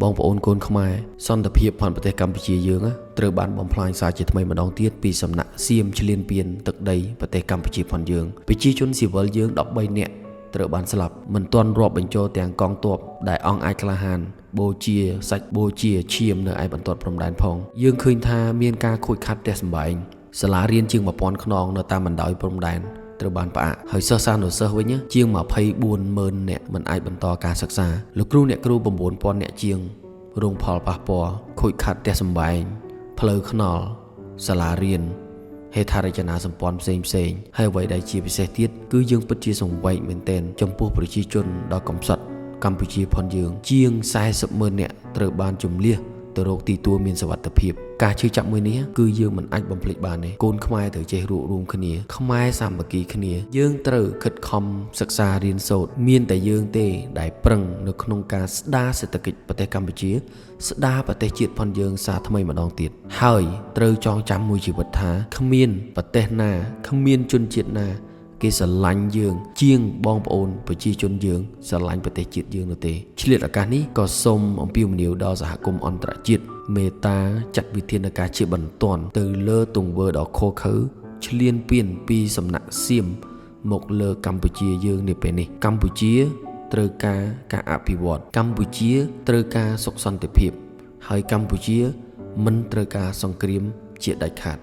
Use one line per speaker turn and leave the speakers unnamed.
បងប្អូនកូនខ្មែរសន្តិភាពផងប្រទេសកម្ពុជាយើងត្រូវបានបំផ្លាញសារជាថ្មីម្ដងទៀតពីសំណាក់សៀមឈ្លានពានទឹកដីប្រទេសកម្ពុជាផងយើងប្រជាជនស៊ីវិលយើង13នាក់ត្រូវបានស្លាប់មិនទាន់រាប់បញ្ចូលទាំងកងទ័ពដែលអង្គអាចក្លាហានបូជាសាច់បូជាឈាមនៅឯបន្ទាត់ព្រំដែនផងយើងឃើញថាមានការខូចខាតផ្ទះសម្បែងសាលារៀនជាង1000ខ្នងនៅតាមបណ្ដោយព្រំដែនត្រូវបានផ្អាកហើយសិស្សានុសិស្សវិញជាង240,000នាក់មិនអាចបន្តការសិក្សាលោកគ្រូអ្នកគ្រូ9000នាក់ជាងរងផលប៉ះពាល់ខូចខាតផ្ទះសម្បែងផ្លូវថ្នល់សាលារៀនហេដ្ឋារចនាសម្ព័ន្ធផ្សេងហើយអ្វីដែលជាពិសេសទៀតគឺយើងពិតជាសង្វេគមែនទែនចំពោះប្រជាជនដ៏កំសត់កម្ពុជាផងយើងជាង40,000នាក់ត្រូវបានជំនះទៅរកទីទួលមានសុវត្ថិភាពការជឿចាប់មួយនេះគឺយើងមិនអាចបំភ្លេចបានទេកូនខ្មែរត្រូវចេះរួបរวมគ្នាខ្មែរសាមគ្គីគ្នាយើងត្រូវខិតខំសិក្សារៀនសូត្រមានតែយើងទេដែលប្រឹងនៅក្នុងការស្ដារសេដ្ឋកិច្ចប្រទេសកម្ពុជាស្ដារប្រទេសជាតិផងយើងសារថ្មីម្ដងទៀតហើយត្រូវចងចាំមួយជីវិតថាគ្មានប្រទេសណាគ្មានជនជាតិណាគេស្រឡាញ់យើងជាងបងប្អូនប្រជាជនយើងស្រឡាញ់ប្រទេសជាតិយើងនោះទេឆ្លៀតឱកាសនេះក៏សូមអំពាវនាវដល់សហគមន៍អន្តរជាតិមេត្តាចាត់វិធានការជាបន្ទាន់ទៅលើទង្វើដ៏ឃោរឃៅឈ្លានពានពីសំណាក់សៀមមកលើកម្ពុជាយើងនាពេលនេះកម្ពុជាត្រូវការអភិវឌ្ឍកម្ពុជាត្រូវការសុខសន្តិភាពហើយកម្ពុជាមិនត្រូវការសង្គ្រាមជាដាច់ខាត